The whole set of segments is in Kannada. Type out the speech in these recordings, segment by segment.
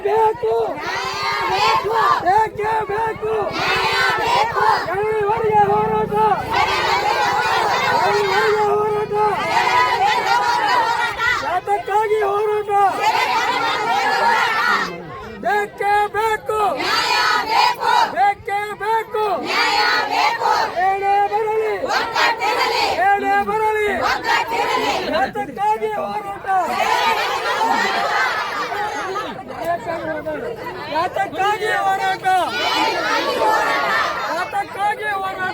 ಬೇಕು ಏಕೆ ಬೇಕು ಎಲ್ಲಿವರೆಗೆ ಹೋರಾಟ ಹೋರಾಟ ಯಾತಕ್ಕಾಗಿ ಹೋರಾಟ ಬೇಕೇ ಬೇಕು ಬೇಕೇ ಬೇಕು ಏನೇ ಬರಲಿ ಏನೇ ಬರಲಿ ಯಾತಕ್ಕಾಗಿ ಹೋರಾಟ ಯಾತಕ್ಕಾಗಿ ಹೋರಾಟ ಯಾತಕ್ಕಾಗಿ ಹೋರಾಟ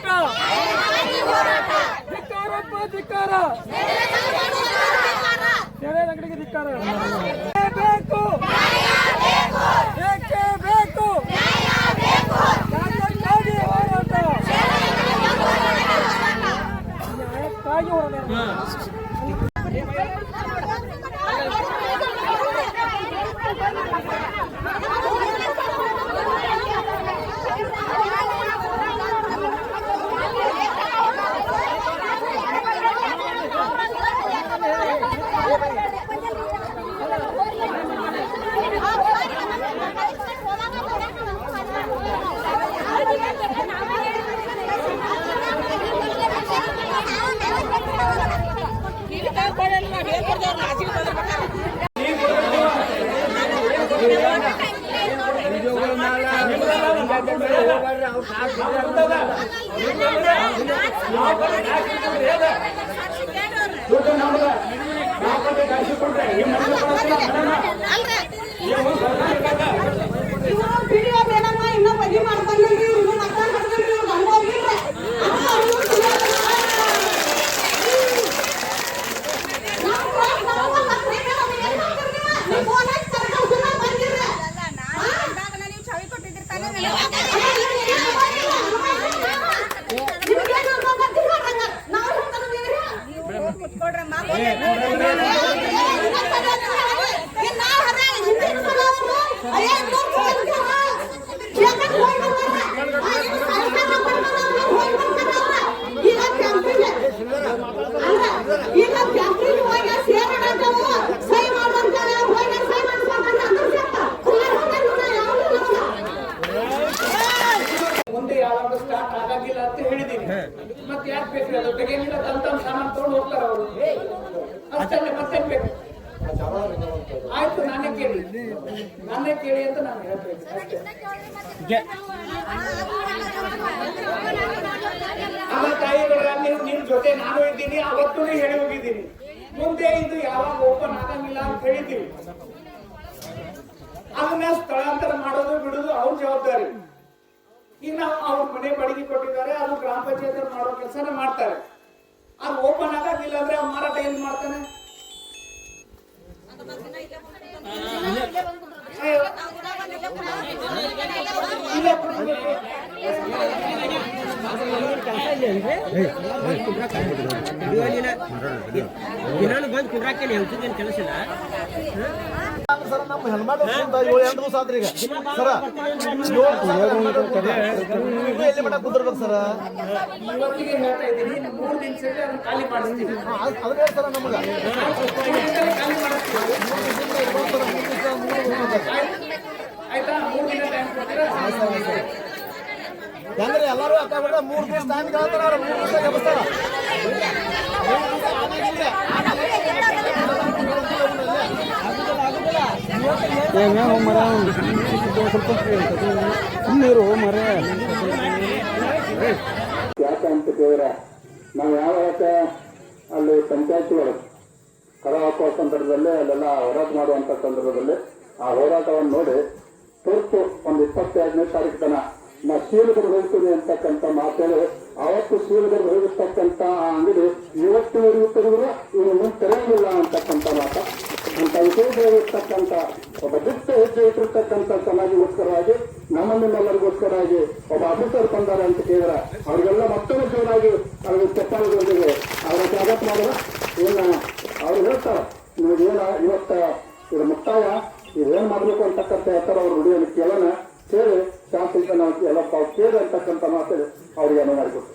ಧಿಕ್ಕಾರಪ್ಪ ಧಿಕ್ಕಾರ ಸೇವೆ ಅಂಗಡಿಗೆ ಧಿಕ್ಕಾರ ಬೇಕು ಏಕೆ ಬೇಕು ಯಾತಕ್ಕಾಗಿ ಹೋರಾಟ ನ್ಯಾಯಕ್ಕಾಗಿ ಹೋರಾಟ ಮುಂದೆ ಯಾವಾಗ ಸ್ಟಾರ್ಟ್ ಆಗಂಗಿಲ್ಲ ಅಂತ ಹೇಳಿದೀನಿ. ಮತ್ತೆ ಯಾಕೆ ಬೇಕು ಅದು ತೆಗೆಯಂಗಿಲ್ಲ ತಮ್ಮ ಸಾಮಾನು ತಗೊಂಡು ಹೋಗ್ತಾರ ಅವರು ಅಷ್ಟೇ. ಮತ್ತೆ ಬೇಕು ಆಯ್ತು ನಾನೇ ಕೇಳಿ ಅಂತ ನಾನು ಹೇಳ್ಬೇಕು ಅಷ್ಟೇ. ಅಲ್ಲ ತಾಯಿಗಳ ನಿಮ್ ಜೊತೆ ನಾನು ಇದ್ದೀನಿ, ಅವತ್ತೂ ಹೇಳಿ ಹೋಗಿದ್ದೀನಿ. ಮುಂದೆ ಇದು ಯಾವಾಗ ಓಪನ್ ಆಗಂಗಿಲ್ಲ ಅಂತ ಹೇಳಿದ್ದೀವಿ. ಅದನ್ನ ಸ್ಥಳಾಂತರ ಮಾಡೋದು ಬಿಡುದು ಅವ್ರ ಜವಾಬ್ದಾರಿ. ಈಗ ನಾವು ಅವ್ರ ಮನೆ ಬಾಡಿಗೆ ಕೊಟ್ಟಿದ್ದಾರೆ, ಅದು ಗ್ರಾಮ ಪಂಚಾಯತ್ ಮಾಡೋ ಕೆಲಸನ ಮಾಡ್ತಾರೆ. ಅದು ಓಪನ್ ಆಗಂಗಿಲ್ಲ ಅಂದ್ರೆ ಅವ್ರು ಮಾರಾಟ ಏನ್ ಮಾಡ್ತಾನೆ? ಬಂದು ಕುಡ್ರಾಕೆ ಕೆಲಸ ಇಲ್ಲ ಸರ್. ನಮ್ಮ ಹೆಲ್ಮೆಟ್ 7 ದಿವಸ ಆದ್ರಿ ಈಗ ಸರ. ಎಲ್ಲಿ ಮಠ ಕುಂದಿರ್ಬೇಕು ಸರ? ಇವತ್ತಿಗೆ ಹೇಳ್ತಾ ಇದ್ದೀನಿ, 3 ದಿನದಲ್ಲಿ ಅದನ್ನ ಖಾಲಿ ಮಾಡಿಸ್ತೀವಿ. ಅದನ್ನೇ ಸರ ನಮ್ಗೆ ಆಯ್ತಾ? 3 ದಿನ ಟೈಮ್ ಕೊಡ್ತೀರಾ? ಯಾಕಂದ್ರೆ ಎಲ್ಲರೂ ಅಕ್ಕ ಬಿಡ 3 ದಿವಸ ಟೈಮ್ ಕೇಳ್ತಾರ, 3 ದಿವಸ ಎಬ್ಬಿಸ್ತಾರ. ಯಾಕೆ ಅಂತ ಕೇಳಿದ್ರೆ ನಾವು ಯಾವಾಗ ಅಲ್ಲಿ ಪಂಚಾಯತಿ ಒಳಗೆ ಕರ ಹಾಕುವ ಸಂದರ್ಭದಲ್ಲಿ ಅಲ್ಲೆಲ್ಲ ಹೋರಾಟ ಮಾಡುವಂತ ಸಂದರ್ಭದಲ್ಲಿ ಆ ಹೋರಾಟವನ್ನು ನೋಡಿ ತುರ್ತು ಒಂದು 22ನೇ ತಾರೀಕು ತನ ನಾ ಶೀಲಗರು ಹೋಗ್ತೀನಿ ಅಂತಕ್ಕಂಥ ಮಾತೇಳಿ ಅವತ್ತು ಶೀಲಗರು ಹೋಗಿರ್ತಕ್ಕಂಥ ಆ ಅಂಗಡಿ ಇವತ್ತಿನವರೆಗೂ ತೆಗೆದ್ರು ಇನ್ನು ತೆರೆಯಲಿಲ್ಲ ಅಂತಕ್ಕಂಥ ಮಾತ. ಅಂತ ವಿಶೇಷವಾಗಿರ್ತಕ್ಕಂಥ ಒಬ್ಬ ದಿಟ್ಟ ಹೆಜ್ಜೆ ಇಟ್ಟಿರ್ತಕ್ಕಂಥ ಸಮಾಜಗೋಸ್ಕರವಾಗಿ ನಮ್ಮನ್ನೆಲ್ಲರಿಗೋಸ್ಕರವಾಗಿ ಒಬ್ಬ ಆಫೀಸರ್ ಬಂದಾರೆ ಅಂತ ಕೇಳಿದ್ರೆ ಅವ್ರಿಗೆಲ್ಲ ಮತ್ತೊಂದು ಜೋರಾಗಿ ಅವ್ರಿಗೆ ಚಪ್ಪಾಳೆಗಳಿಗೆ ಅವರ ಸ್ವಾಗತ ಮಾಡಿದ್ರೆ ಅವ್ರು ಹೇಳ್ತಾರೆ, ನೀವೇನ ಇವತ್ತ ಇದು ಮುಕ್ತಾಯ ಇದೇನ್ ಮಾಡ್ಬೇಕು ಅಂತಕ್ಕಂಥ ಹೇಳ್ತಾರೆ. ಅವ್ರ ನುಡಿಯನ್ನು ಕೇಳೋಣ, ಕೇಳಿ ಶಾಂತಿಂತ ನಾವು ಎಲ್ಲ ತಾವು ಕೇಳಿ ಅಂತಕ್ಕಂಥ ಮಾತಲ್ಲಿ ಅವ್ರಿಗೆ ಅನುವು ಮಾಡಿಕೊಟ್ಟು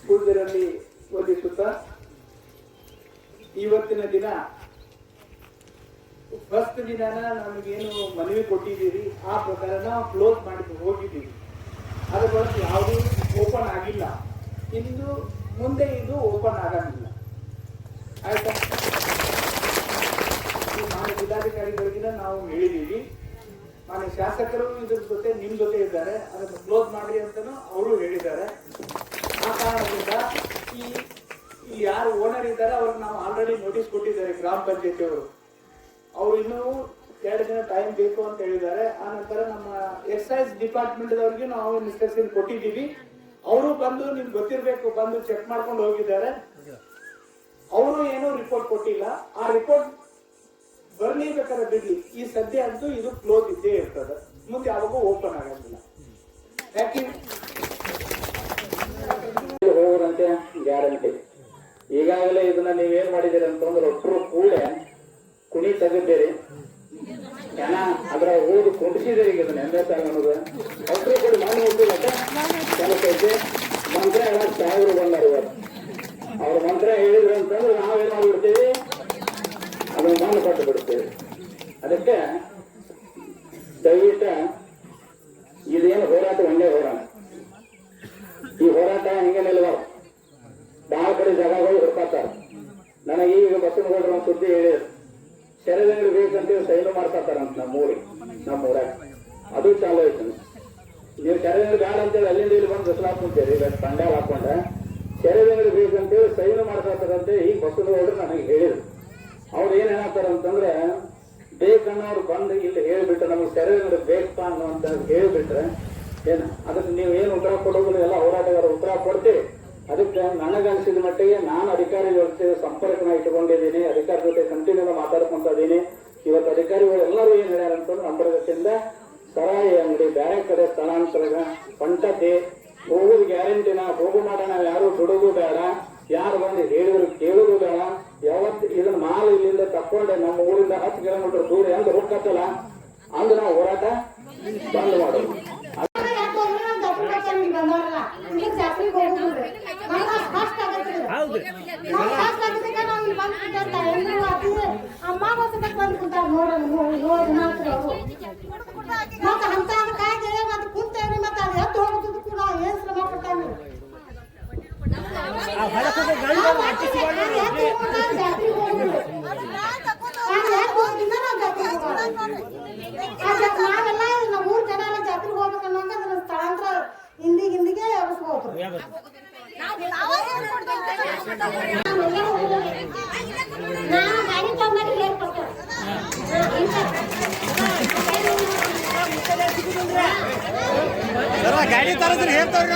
ಪೂಜ್ಯರಲ್ಲಿ ವಂದಿಸುತ್ತಾ ಇವತ್ತಿನ ದಿನ ಫಸ್ಟ್ ದಿನಾನ ನಮಗೇನು ಮನವಿ ಕೊಟ್ಟಿದ್ದೀರಿ ಆ ಪ್ರಕಾರ ನಾವು ಕ್ಲೋಸ್ ಮಾಡಿ ಹೋಗಿದ್ದೀವಿ. ಅದ್ರ ಬಳಿಕ ಯಾವುದೂ ಓಪನ್ ಆಗಿಲ್ಲ. ಇಂದು ಮುಂದೆ ಇದು ಓಪನ್ ಆಗಂಗಿಲ್ಲ. ಆಯ್ತಾ? ಮಾನ್ಯ ಜಿಲ್ಲಾಧಿಕಾರಿಗಳಿಗಿನ ನಾವು ಹೇಳಿದ್ದೀವಿ. ಮಾನ್ಯ ಶಾಸಕರು ಇದ್ರ ಜೊತೆ ನಿಮ್ ಜೊತೆ ಇದ್ದಾರೆ, ಅದನ್ನು ಕ್ಲೋಸ್ ಮಾಡಿ ಅಂತಾನು ಅವರು ಹೇಳಿದ್ದಾರೆ. ಆ ಕಾರಣದಿಂದ ಈ ಯಾರು ಓನರ್ ಇದ್ದಾರೆ ಅವ್ರಿಗೆ ನಾವು ಆಲ್ರೆಡಿ ನೋಟಿಸ್ ಕೊಟ್ಟಿದ್ದಾರೆ ಗ್ರಾಮ ಪಂಚಾಯತಿ ಅವರು. ಅವ್ರು ಇನ್ನೂ 2 ದಿನ ಟೈಮ್ ಬೇಕು ಅಂತ ಹೇಳಿದ್ದಾರೆ. ಆ ನಂತರ ನಮ್ಮ ಎಕ್ಸೈಸ್ ಡಿಪಾರ್ಟ್ಮೆಂಟ್ ದವ್ರಿಗೆ ನಾವು ಇನ್ಸ್ಟ್ರಕ್ಷನ್ ಕೊಟ್ಟಿದ್ದೀವಿ. ಅವರು ಬಂದು ನಿಮ್ಗೆ ಗೊತ್ತಿರಬೇಕು, ಬಂದು ಚೆಕ್ ಮಾಡ್ಕೊಂಡು ಹೋಗಿದ್ದಾರೆ. ಅವರು ಏನೂ ರಿಪೋರ್ಟ್ ಕೊಟ್ಟಿಲ್ಲ. ಆ ರಿಪೋರ್ಟ್ ಬರ್ಲಿ ಬೇಕಾದ್ರೆ ಬಿಡ್ಲಿ, ಈ ಸದ್ಯ ಅಂತೂ ಇದು ಕ್ಲೋಸ್ ಇದ್ದೇ ಇರ್ತದೆ, ಮುಂದೆ ಯಾವಾಗೂ ಓಪನ್ ಆಗಂಗಿಲ್ಲ. ಯಾಕೆ ಹೋಗುದಂತೆ ಗ್ಯಾರಂಟಿ. ಈಗಾಗಲೇ ಇದನ್ನ ನೀವೇನ್ ಮಾಡಿದ್ದೀರಿ ಅಂತಂದ್ರೆ ಒಟ್ಟರು ಕೂಡ ಕುಣಿ ತೆಗೆದಿರಿ, ಜನ ಅದರ ಓದು ಕುಂಡಿಸಿದಿರಿ. ಈಗ ಇದನ್ನ MSR ಅನ್ನೋದು ಒಟ್ಟರು ಕೂಡ ಮಾಡಿ ಹೋಗ್ತಿಲ್ಲ ಕೆಲಸ ಐತೆ. ಮಂತ್ರ ಎಲ್ಲ ಸಾಹೇಬರು ಬಂದಾರ ಇವತ್ತು. ಅವ್ರ ಮಂತ್ರ ಹೇಳಿದ್ರು ಅಂತಂದ್ರೆ ನಾವೇನ್ ಮಾಡ್ಬಿಡ್ತೀವಿ, ಅದನ್ನ ಮಣ್ಣು ಕೊಟ್ಟು ಬಿಡ್ತೇವೆ. ಅದಕ್ಕೆ ದಯವಿಟ್ಟು ಇದೇನು ಹೋರಾಟ ಒಂದೇ ಹೋರಾಟ. ಈ ಹೋರಾಟ ಹಿಂಗೆ ನಿಲ್ವಾರ. ಬಹಳ ಕಡೆ ಜಾಗಗಳು ಹುಡ್ಕಾತಾರ. ನನಗೆ ಈಗ ಬಸವನಗೌಡರ ಒಂದು ಸುದ್ದಿ ಹೇಳಿದ್ರು, ಸೆರೆದಂಗಡಿ ಬೇಕಂತೇಳಿ ಸೈನು ಮಾಡ್ತಾರಂತ ನಮ್ಮೂರಾಗ. ಅದು ಚಾಲು ಐತೆ. ನೀವು ಸೆರೆದಂಗಡಿ ಬೇಡ ಅಂತೇಳಿ ಅಲ್ಲಿಂದ ಇಲ್ಲಿ ಬಂದು ಬಿಸಿಲು ಹಾಕೊಂತೀರಿ, ಪಂಡಾಲ್ ಹಾಕೊಂಡ ಸೆರೆದಂಗಡಿ ಬೇಕಂತೇಳಿ ಸೈನು ಮಾಡ್ತಾರಂತೆ ಈಗ ಬಸವನಗೌಡರು ನನಗೆ ಹೇಳಿದ್ರು. ಅವ್ರು ಏನ್ ಹೇಳತ್ತಾರ ಅಂತಂದ್ರೆ, ಬೇಕನ್ನೋರು ಬಂದು ಇಲ್ಲಿ ಹೇಳ್ಬಿಟ್ರೆ ನಮಗೆ ಸೆರೆದಂಗಡಿ ಬೇಕಪ್ಪ ಅನ್ನುವಂತ ಹೇಳ್ಬಿಟ್ರೆ ಏನ ಅದಕ್ಕೆ ನೀವು ಏನು ಉತ್ತರ ಕೊಡೋದಿಲ್ಲ, ಎಲ್ಲ ಹೋರಾಟಗಾರ ಉತ್ತರ ಕೊಡ್ತೀವಿ. ಅದಕ್ಕೆ ನನಗನ್ಸಿದ ಮಟ್ಟಿಗೆ ನಾನು ಅಧಿಕಾರಿಗಳ ಜೊತೆ ಸಂಪರ್ಕನ ಇಟ್ಕೊಂಡಿದ್ದೀನಿ, ಅಧಿಕಾರಿ ಜೊತೆ ಕಂಟಿನ್ಯೂ ಮಾತಾಡ್ಕೊಂತ ಇದೀನಿ. ಇವತ್ತು ಅಧಿಕಾರಿಗಳು ಎಲ್ಲರೂ ಏನ್ ಹೇಳ್ಯಾರ ಅಂತಂದ್ರೆ, ನಮ್ಮ ಜೊತೆಯಿಂದ ಸರಾಯಿ ಅಂಗಡಿ ಬೇರೆ ಕಡೆ ಸ್ಥಳಾಂತರ ಪಂಟತೆ ಹೋಗುದು ಗ್ಯಾರಂಟಿನ ಹೋಗು ಮಾಡೋಣ, ಯಾರು ದುಡುದು ಬೇಡ, ಯಾರು ಬಂದು ಹೇಳಿದ್ರು ಕೇಳುದು ಬೇಡ. ಯಾವತ್ತು ಇದನ್ನ ಮಾಲ್ ಇಲ್ಲಿಂದ ತಕೊಂಡೆ ನಮ್ಮ ಊರಿಂದ 10 ಕಿಲೋಮೀಟರ್ ದೂರ ಎಂದ ಹೋಗ್ತಲ್ಲ ಅಂದ್ ನಾವು ಹೋರಾಟ ಬಂದ್ ಮಾಡೋದು. ನಾವೆಲ್ಲ ನಮ್ಮ ಊರ್ ಜನ ಎಲ್ಲ ಜಾತ್ರೆಗೆ ಹೋಗ್ಬೇಕನ್ನೋಂಗ ಅದನ್ನ ಸ್ಥಳಾಂತರ ಹಿಂದಿಗೆ ಎಬ್ಬಿಸ್ಬೋದು. ನಾನು ಗಾಡಿ ತಗೊಂಡು ಹೇಳ್ಕೊಡ್ತೇನೆ. ಗಾಡಿ ತರದ್ರಿ ಹೇಳ್ತಾರ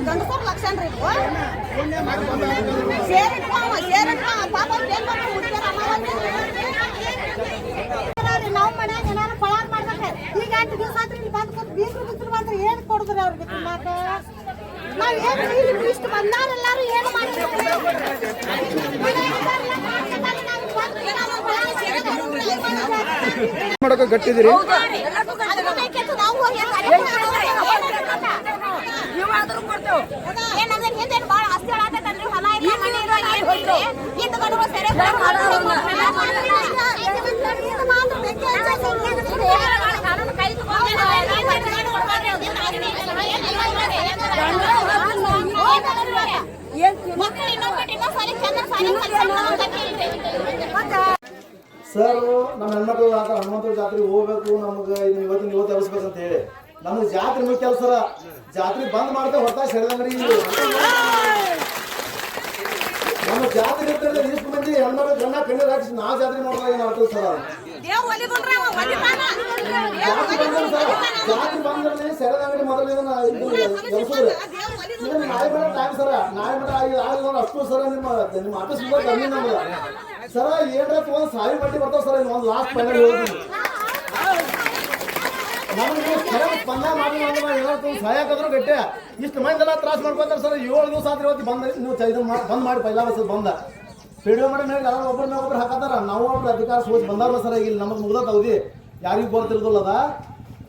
ಗಂಡಸರ್ ಲಕ್ಷಣ ರೀ ನಾವು ಮನ್ಯಾಗ ಏನಾರು ಪಳಾರ್ ಮಾಡ್ಬೇಕ. ಈಗ 8 ದಿವಸ ಆದ್ರೆ ಇಲ್ಲಿ ಬಂದ್ ಬೀಗ್ರು ಬಿಸಿಲು ಬಂದ್ರೆ ಏನ್ ಕೊಡುದ್ರಿ ಅವ್ರಿಗೆ ತಿನ್ನಾಕ? ನಾವ್ ಏನು ಇಲ್ಲಿ ಇಷ್ಟು ಬಂದಾರೆಲ್ಲಾರು ಏನು ಮಾಡಕ ಗಟ್ಟಿದಿರಿ. ಬಾಳ ಆಸ್ತಿ ಆಡತನ್ರಿ, ಹೊಲ ಇಲ್ಲ ಮನೆ ಇಲ್ಲ ಏನ್ ಹೋಯ್ತು ಇಂತ ಗಂಡು ಸೆರೆ ಸರ್ ನಮ್ಮ ಹೆಣ್ಮಕ್ಳು ಹನುಮಂತರ ಜಾತ್ರೆಗೆ ಹೋಗ್ಬೇಕು, ನಮ್ಗೆ ಇವತ್ತು ಎಬ್ಬಿಸ್ಬೇಕಂತ ಹೇಳಿ ನಮ್ಗೆ ಜಾತ್ರೆ ಮುಖ್ಯ ಅಲ್ಲ ಸರ. ಜಾತ್ರೆ ಬಂದ್ ಮಾಡ್ತಾ ಹೊರತಾ ಸೆರೆದಂಗಡಿ ನಮ್ಮ ಜಾತ್ರೆ ಇರ್ತದೆ. ಇಷ್ಟು ಮಂದಿ ಹೆಣ್ಮಕ್ಳು ಗಣ್ಣ ಕಣ್ಣೀರ್ ಹಾಕಿಸಿ ನಾ ಜಾತ್ರೆ ನೋಡಿದಾಗ ಏನಾಗ್ತದೆ ಸರ. ದೇವ್ ಒಲಿದ್ರಿ ಅವ ಒಲಿತಾನ ಜಾತ್ರೆ ಬಂದ್ರೆ ಸೆರೆದ ಅಂಗಡಿ ಮೊದಲು ನಾಳೆ ಬೇಡ ಟೈಮ್ ಸರ ನಾಳೆ ಬೇಡ ಆಗಲ್ಲ ಅಷ್ಟು ಸರ ನಿಮ್ಮ ಆಫೀಸ್ ಕಮ್ಮಿ ನಮ್ಗೆ ಸರ ಏನ್ರ ಒಂದು ಸಾವಿರ ಬಡ್ಡಿ ಬರ್ತಾವ ಸರ್ ಒಂದು ಲಾಸ್ಟ್ ಫೈನಲ್ ಹೇಳ್ತೀನಿ ನಮಗೆ ಸ್ಪಂದ ಮಾಡಿ ಏನಾದ್ರು ಸಹಾಯಕಾದ್ರು ಗಟ್ಟೆ ಇಷ್ಟು ಮಂದಿ ತ್ರಾಸ ಮಾಡ್ಕೊತಾರೆ ಸರ್ 7 ದಿವಸ ಆದ್ರೆ ಇವತ್ತು ಬಂದ ನೀವು ಬಂದ್ ಮಾಡಿ ಪೈಲಾ ಬಸ್ ಬಂದ ಪಿಡಿಒ ಮಾಡಿ ಮೇಲೆ ಯಾರು ಒಬ್ಬರು ಹಾಕತ್ತಾರ ನಾವು ಒಬ್ರು ಅಧಿಕಾರ ಸೋಚ್ ಬಂದಾರ ಸರ್ ಇಲ್ಲಿ ನಮಗೆ ಮುಗ್ದ ತಗದಿ ಯಾರಿಗೂ ಬರ್ತಿರೋದಿಲ್ಲದ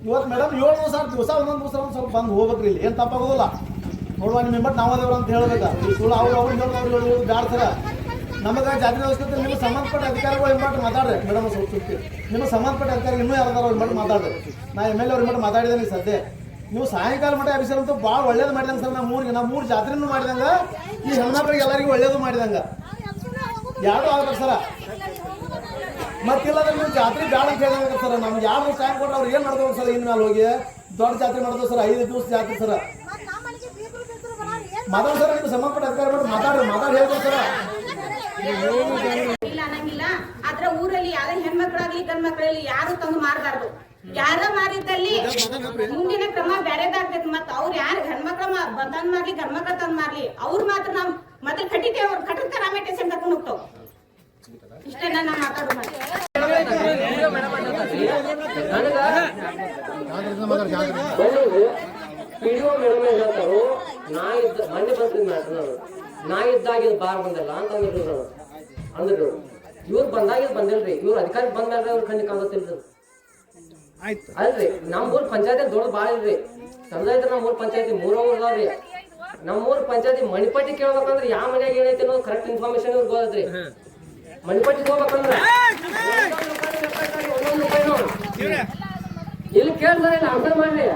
ಇವತ್ತು ಮೇಡಮ್ 7 ದಿವಸ ಒಂದೊಂದು ದಿವಸ ಒಂದು ಸ್ವಲ್ಪ ಬಂದು ಹೋಗ್ಬೇಕ್ರಿ ಇಲ್ಲಿ ಏನು ತಪ್ಪಾಗೋದಿಲ್ಲ ನೋಡುವ ನಿಮ್ಮ ಮೆಂಬಟ್ ನಾವು ಅದೇವ್ರ ಅಂತ ಹೇಳ್ಬೇಕ ಸುಳ್ಳು ಅವ್ರು ಹೇಳೋದು ಬ್ಯಾಡ ಸರ ನಮಗೆ ಜಾತ್ರೆ ಅವಶ್ಯಕತೆ ನಿಮಗೆ ಸಂಬಂಧಪಟ್ಟ ಅಧಿಕಾರಿಗಳು ಇಂಪಾರ್ಟ್ ಮಾತಾಡ್ರಿ ಮೇಡಮ್ ಸ್ವಲ್ಪ ಸುತ್ತಿ ನಿಮಗೆ ಸಂಬಂಧಪಟ್ಟ ಅಧಿಕಾರಿ ಇನ್ನೂ ಯಾರ್ದಾರ ಅವ್ರ ಮಟ್ಟ ಮಾತಾಡ್ರಿ ನಾ MLA ಅವ್ರ ಮಟ್ಟ ಮಾತಾಡಿದ್ದೀನಿ ಸದ್ಯ ನೀವು ಸಾಯಂಕಾಲ ಮಟ್ಟ ಆಫೀಸರ್ ಅಂತೂ ಭಾಳ ಒಳ್ಳೇದು ಮಾಡಿದಂಗೆ ಸರ್ ನಾ ಮೂರು ಜಾತ್ರೆನೂ ಮಾಡಿದಂಗೆ ಈ ಹೆಣ್ಮಕ್ಳಿಗೆ ಎಲ್ಲರಿಗೂ ಒಳ್ಳೇದು ಮಾಡಿದಂಗೆ ಯಾರು ಆಗ್ಬೇಕು ಸರ ಮತ್ತಿಲ್ಲದ್ರೆ ನೀವು ಜಾತ್ರೆ ಬ್ಯಾಡ ಅಂತ ಹೇಳಿದಂಗೆ ಸರ್ ನಮ್ಗೆ ಯಾರು ಟೈಮ್ ಕೊಟ್ಟರೆ ಅವ್ರು ಏನು ಮಾಡ್ಬೇಕು ಸರ್ ಇನ್ನು ಮೇಲೆ ಹೋಗಿ ದೊಡ್ಡ ಜಾತ್ರೆ ಮಾಡಿದ್ರು ಸರ್ 5 ದಿವಸ ಜಾತ್ರೆ ಸರ್ ಮಾತಾಡ ಸರ್ ನಿಮ್ಗೆ ಸಂಬಂಧಪಟ್ಟ ಅಧಿಕಾರಿ ಮಾಡಿ ಮಾತಾಡಿ ಹೇಳ್ಬೇಕು ಸರ ಇಲ್ಲ ಅನ್ನಂಗಿಲ್ಲ ಆದ್ರೆ ಊರಲ್ಲಿ ಯಾವ್ದೇ ಹೆಣ್ಮಕ್ಳಾಗ್ಲಿ ಗಂಡ್ ಮಕ್ಳಾಗ್ಲಿ ಯಾರು ತಂದು ಮಾರಬಾರ್ದು ಯಾರ ಮಾರಿದ್ದಲ್ಲಿ ಮುಂದಿನ ಕ್ರಮ ಬೇರೆದಾಗ್ತೈತಿ ಮತ್ತ ಅವ್ರು ಯಾರು ಹೆಣ್ಮಕ್ಳ ತಂದ್ ಮಾರ್ಲಿ ಗಂಡ್ಮಕ್ಳ ತಂದ್ ಮಾರ್ಲಿ ಅವ್ರು ಮಾತ್ರ ನಾವ್ ಮತ್ತೆ ಕಟ್ಟಿತೇವೆ ಅವ್ರು ಕಟ್ಟಿರ್ತಾರ ಆಮೇಲೆ ಟೇಷನ್ ಕರ್ಕೊಂಡು ಹೋಗ್ತಾವ ಇಷ್ಟೇ ನನ್ನ ಮಾತಾಡೋದು ಮೊನ್ನೆ ಬಂದ್ರಿ ನಾ ಇದ್ದಾಗ ಬಾರ್ ಬಂದಿಲ್ಲ ಅಂತ ಅಂದ್ರು ಇವ್ರು ಬಂದಾಗ ಬಂದಿಲ್ರಿ ಇವ್ರು ಅಧಿಕಾರಿ ಬಂದ್ಮೇಲೆ ಅವ್ರ ಕಣ್ಣಿ ಕಾಣತಿಲ್ರಿ ಅಲ್ರಿ ನಮ್ಮೂರ್ ಪಂಚಾಯತಿ ದೊಡ್ಡ ಬಾಳ ಇಲ್ರಿ ಚಂದ ಇದ್ರೆ ನಮ್ಮೂರ್ ಪಂಚಾಯತಿ 3 ಊರ್ ಅದಾವ್ರಿ ನಮ್ಮೂರ್ ಪಂಚಾಯತಿ ಮಣಿಪಟ್ಟಿ ಕೇಳ್ಬೇಕಂದ್ರೆ ಯಾವ ಮನ್ಯಾಗ ಏನೈತಿ ಅನ್ನೋದು ಕರೆಕ್ಟ್ ಇನ್ಫಾರ್ಮೇಶನ್ ಇವ್ರಿಗೆ ಗೊತ್ತೈತ್ರಿ ಮಣಿಪಟ್ಟಿ ಹೋಗ್ಬೇಕಂದ್ರೆ ಇಲ್ಲಿ ಕೇಳಿದ್ರೆ ಆನ್ಸರ್ ಮಾಡ್ರಿ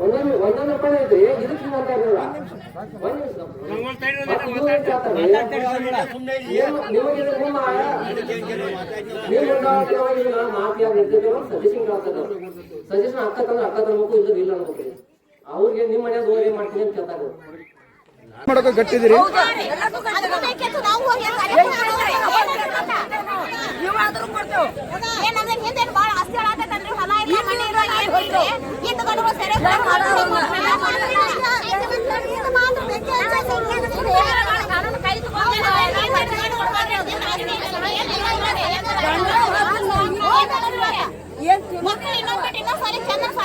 ಒಂದೊಂದು ರೂಪಾಯಿ ಐತಿ ಇದಕ್ಕೆ ಮಾತಾಡಿಲ್ಲ ಸಜೆಷನ್ ಅಕ್ಕ ತರಬೇಕು ಇಲ್ಲ ಅನ್ಬೇಕು ಅವ್ರಿಗೆ ನಿಮ್ಮ ಮನ್ಯಾಗ ಹೋಗಿ ಏನ್ ಮಾಡ್ತೀನಿ ಅಂತ ಕೇಳ್ತಾರೆ ಮಾಡಕ ಗಟ್ಟಿದಿರಿ ಬಾಳ ಆಸ್ತಿ ಆಡತಂದ್ರಿ ಹೊಲ ಇಲ್ಲ ಮನೆ ಇಲ್ಲ ಹಿಂದ್ಗಡೆ ಸೆರೆ ಮಕ್ಕಳು ಇನ್ನೊಂದು ಸಾರಿ ಚೆನ್ನಾಗಿ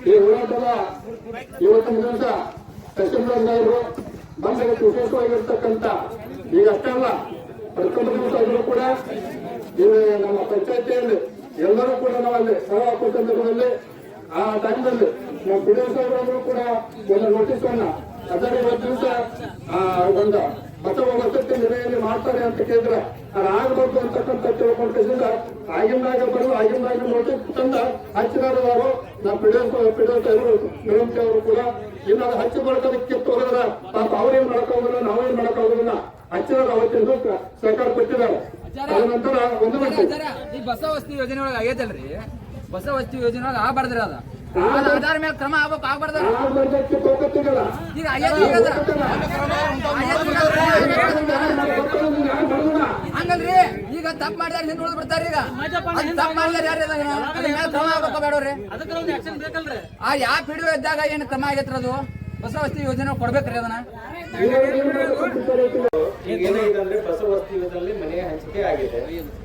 ಈ ಹೋರಾಟದ ಇವತ್ತಿನ ದಿವಸ ತಹಶೀಲ್ದಾರರು ಬಂದಕ್ಕೆ ವಿಶೇಷವಾಗಿರ್ತಕ್ಕಂಥ ಈಗ ಅಷ್ಟೇ ಅಲ್ಲ 11 ದಿವಸ ಆದರೂ ಕೂಡ ಇದು ನಮ್ಮ ಪಂಚಾಯತಿಯಲ್ಲಿ ಎಲ್ಲರೂ ಕೂಡ ನಾವು ಅಲ್ಲಿ ಸಭಾ ಹಾಕುವ ಸಂದರ್ಭದಲ್ಲಿ ಆ ಟೈಮ್ನಲ್ಲಿ ನಮ್ಮ ಪಿಡಿಒ ಕೂಡ ಒಂದು ನೋಟಿಸ್ ಅನ್ನ ಅದರ 20 ದಿವಸ ಒಂದು ಬಸವ ವಸತಿ ನಿರ್ಣಯ ಮಾಡ್ತಾರೆ ಅಂತ ಕೇಳಿದ್ರೆ ಅದು ಆಗಬೇಕು ಅಂತಕ್ಕಂಥ ತಿಳ್ಕೊಂಡಿದ್ದ ಆಗಿಂದಾಗ ನೋಟಿಸ್ ತಂದ ಹಚ್ಚಿದಾರವರು ನಮ್ಮ ಪಿಡಿಒ ಅವರು ಕೂಡ ಇನ್ನು ಅದು ಹಚ್ಚಿ ಬಳಕೋದಕ್ಕೆ ಕಿತ್ತು ಹೋಗೋದ್ರ ಪಾಪ ಅವ್ರೇನ್ ಮಾಡಕ್ಕಾಗೋದಿಲ್ಲ ನಾವೇನ್ ಮಾಡಕ್ಕಾಗೋದಿಲ್ಲ ಹಚ್ಚಿದಾರ ಅವತ್ತಿನ ದಿವಸ ಸರ್ಕಾರ ಕೊಟ್ಟಿದ್ದಾರೆ ತದನಂತರ ಒಂದು ಈ ಬಸ ವಸ್ತಿ ಯೋಜನೆ ಒಳಗೆ ಆಗೈತಲ್ರಿ ಬಸ ವಸ್ತಿ ಯೋಜನೆ ಒಳಗೆ ಆಗಬಾರ್ದ್ರಿ ಅದ ಆಧಾರ ಮೇಲೆ ಕ್ರಮ ಆಗ್ಬೇಕು ಆಗ್ಬಾರ್ದ ಆಗ್ಬಾರ್ದಕ್ಕೆ ಹೋಗತ್ತಿಗಲ್ಲ ಈಗ ಹಂಗಲ್ರಿ ಈಗ ತಪ್ಪು ಮಾಡಿದಾರ ಹಿಂದ್ ಉಳಿದ್ ಬಿಡ್ತಾರ ಈಗ ತಪ್ಪು ಮಾಡಿದಾರ ಯಾರು ಕ್ರಮ ಆಗ್ಬೇಕು ಬೇಡವ್ರಿ ಆ ಯಾವ ಪಿಡಿಯೋ ಇದ್ದಾಗ ಏನ್ ಕ್ರಮ ಆಗೈತ್ರಿ ಅದು ಹೊಸ ವಸ್ತಿ ಯೋಜನೆ ಕೊಡ್ಬೇಕ್ರಿ ಅದನ್ನ ಈಗ ಏನಾಗಿದೆ ಅಂದ್ರೆ ಬಸವಸ್ತಿ ಯುಗದಲ್ಲಿ ಮನೆಯ ಹಂಚಿಕೆ ಆಗಿದೆ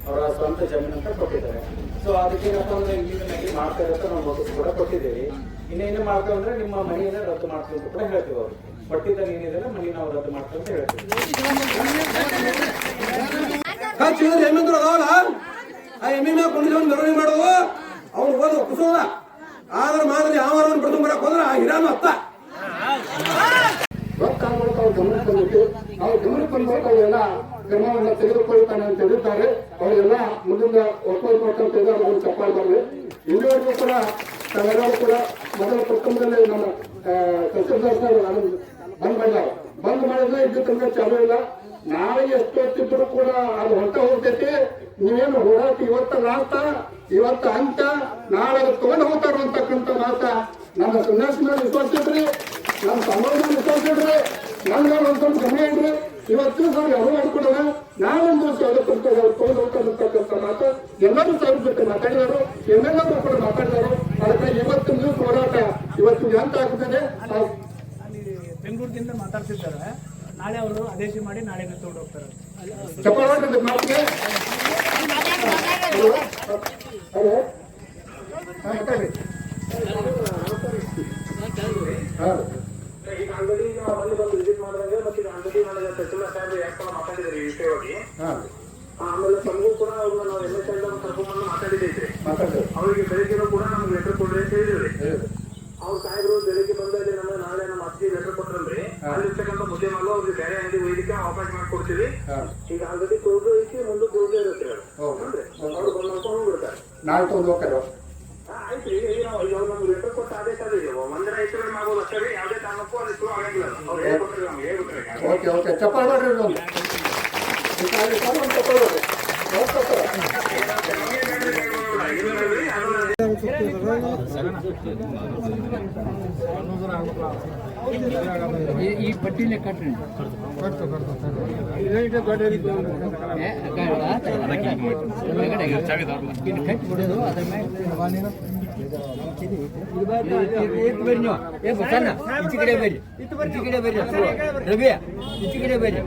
ಅವರ ಸ್ವಂತ ಜಮೀನು ಅಂತ ಕೊಟ್ಟಿದ್ದಾರೆ. ಸೊ ಅದಕ್ಕೇನಪ್ಪ ಅಂದ್ರೆ ಇಲ್ಲಿಗೆ ಮಾಡ್ತಾ ಇರೋದು ನಾವು ನೋಟಿಸ್ ಕೂಡ ಕೊಟ್ಟಿದ್ದೀವಿ. ಇನ್ನೇನು ಮಾಡ್ತೇವೆ ಅಂದ್ರೆ ನಿಮ್ಮ ಮನೆಯನ್ನ ರದ್ದು ಮಾಡ್ತೀವಿ ಅಂತ ಕೂಡ ಹೇಳ್ತೀವಿ. ಅವ್ರು ಕೊಟ್ಟಿದ್ದಾಗ ಏನಿದೆ ಮನೆ ನಾವು ರದ್ದು ಮಾಡ್ತೀವಿ ಅಂತ ಹೇಳ್ತೀವಿ. ಹೆಮ್ಮಿಂದ್ರು ಅದಾವಲ್ಲ ಆ ಎಮ್ಮಿ ಮ್ಯಾಗ ಕೊಂಡಿದ್ದವನ್ನ ಮೆರವಣಿಗೆ ಮಾಡುವ ಅವ್ರು ಓದು ಕುಸೋದ ಆದ್ರೆ ಮಾದರಿ ಯಾವ ಬಿಡ್ದು ಬರಕ್ ಹೋದ್ರೆ ಆ ಹಿರಾನು ಅತ್ತ ರೊಕ್ಕಾಗೋಕೆ ಅವ್ರು ಗಮನ ತಂದಿಟ್ಟು ಅವ್ರು ಗಮನ ತಂದಾಗ ಅವೆಲ್ಲ ಕ್ರಮವನ್ನು ತೆಗೆದುಕೊಳ್ತಾನೆ ಅಂತ ಹೇಳಿದ್ದಾರೆ. ಅವರೆಲ್ಲ ಮುಂದಿನ ಒಪ್ಪಿಕೊಟ್ಟಂತ ಇದ್ದಾರೆ. ಅವ್ರು ತಪ್ಪಾಗ್ಬಾರ್ದು. ಇಲ್ಲಿವರೆಗೂ ಕೂಡ ತಾವೆಲ್ಲರೂ ಕೂಡ ಮೊದಲ ಪ್ರಥಮದಲ್ಲಿ ನಮ್ಮ ತಹಸೀಲ್ದಾರ್ ಬಂದ್ ಮಾಡಿದ್ದಾರೆ. ಬಂದ್ ಮಾಡಿದ್ರೆ ಇದ್ದು ತನಕ ಚಾಲು ಇಲ್ಲ. ನಾಳೆ ಎಷ್ಟೊತ್ತಿದ್ರು ಕೂಡ ಅದು ಹೊಂಟ ಹೋಗ್ತೈತಿ. ನೀವೇನು ಹೋರಾಟ ಇವತ್ತ ಲಾಸ್ಟ್ ಇವತ್ತ ಅಂತ್ಯ ನಾಳೆ ತಗೊಂಡು ಹೋಗ್ತಾರ ಅಂತಕ್ಕಂಥ ಮಾತ ನಮ್ಮ ಸನ್ಯಾಸ ಮೇಲೆ ವಿಶ್ವಾಸ ಇಡ್ರಿ, ನಮ್ಮ ಸಮಾಜ ವಿಶ್ವಾಸ ಇಡ್ರಿ, ನನ್ಗೆ ಒಂದ್ ಸ್ವಲ್ಪ ಗಮನ ಇಡ್ರಿ. ಇವತ್ತು ನಾವು ಯಾವ ಮಾಡ್ಕೊಡೋಣ ನಾವೊಂದು ದಿವಸ ಅದಕ್ಕಂತ ತಗೊಂಡು ಹೋಗ್ತಾರಂತಕ್ಕಂಥ ಮಾತು ಎಲ್ಲರೂ ಸಾವಿರ ಜೊತೆ ಮಾತಾಡಿದಾರು, ಎಲ್ಲೆಲ್ಲರೂ ಕೂಡ ಮಾತಾಡಿದಾರು. ಅದಕ್ಕೆ ಇವತ್ತಿನ ದಿವಸ ಹೋರಾಟ ಇವತ್ತು ಎಂತ ಆಗ್ತದೆ ಬೆಂಗಳೂರಿನಿಂದ ಮಾತಾಡ್ತಿದ್ದಾರೆ. ನಾಳೆ ಅವರು ಆದೇಶ ಮಾಡಿ ನಾಳೆ ತಗೊಂಡು ಹೋಗ್ತಾರೆ. ಚಪ್ಪಾಳೆ ಮಾತಿಗೆ ಈಗ ಅಂಗಡಿ ಅಲ್ಲಿ ಬಂದು ವಿಸಿಟ್ ಮಾಡಿದಾಗ ಮತ್ತೆ ಈಗ ಅಂಗಡಿ ಮಾಡಿದ ತಹಸೀಲ್ದಾರ್ ಸಾಹೇಬ್ ಯಾಕೆ ಮಾತಾಡಿದ್ದಾರೆ ಈ ವಿಷಯವಾಗಿ. ಆಮೇಲೆ ತಮಗೂ ಕೂಡ ಅವ್ರನ್ನ ನಾವು MSI ಕರ್ಕೊಂಡ್ಬಂದು ಮಾತಾಡಿದ್ದೀವಿ. ಅವರಿಗೆ ಬೆಳಿಗ್ಗೆ ಕೂಡ ನಮ್ಗೆ ಲೆಟರ್ ಕೊಡ್ರಿ ಅಂತ ಹೇಳಿದ್ರಿ. ಅವ್ರ ಸಾಹೇಬರು ಬೆಳಿಗ್ಗೆ ಬಂದಲ್ಲಿ ನಮಗೆ ನಾಳೆ ನಮ್ಮ ಅತ್ತಿಗೆ ಲೆಟರ್ ಕೊಟ್ರಲ್ರಿ. ಅಲ್ಲಿರ್ತಕ್ಕಂಥ ಮುದ್ದೆ ಮಾಡಲು ಅವ್ರಿಗೆ ಬೇರೆ ಅಂಗಡಿ ಒಯ್ದಕ್ಕೆ ಅವಕಾಶ ಮಾಡ್ಕೊಡ್ತೀವಿ. ಈಗ ಅಂಗಡಿ ಕ್ಲೋಸ್ ಐತಿ, ಮುಂದೆ ಕ್ಲೋಸ್ ಇರುತ್ತೆ. ಅವ್ರು ಬಂದು ನೋಡ್ಕೊಂಡು ಹೋಗ್ಬಿಡ್ತಾರೆ. ನಾಳೆ ತಗೊಂಡು ಹೋಗ್ತಾರೋ ಆಯ್ತು. ಈಗ ನಾವು ನಮ್ಗೆ ಲೆಟರ್ ಕೊಟ್ಟ ಆದೇಶ ಅದಿದೆ. ಒಂದರ ಐದು ಮಾಡ್ಬೋದು ಅಷ್ಟೇ. ಯಾವುದೇ ಕಾರಣಕ್ಕೂ ಅದು ಶುರು ಆಗಿಲ್ಲ. ಅವ್ರು ಹೇಳ್ಕೊಟ್ರೆ ನಮ್ಗೆ ಹೇಳ್ಬಿಟ್ರೆ ಓಕೆ ಓಕೆ ಚಪ್ಪಾಳೆ ಮಾಡ್ರಿ ಒಂದು ಚಪ್ಪಾಳೆ ಮಾಡ್ರಿ. ಈ ಪಟ್ಟಿನೇ ಕಟ್ರಿ ಕಟ್ಟಿ ಬಿಡೋದು ಅದ್ರ ಮೇಲೆ ಈಚೆ ಕಡೆ ಬರ್ರಿ, ಈಚೆ ಕಡೆ ಬರ್ರಿ ರವಿ, ಈಚೆ ಕಡೆ ಬರ್ರಿ.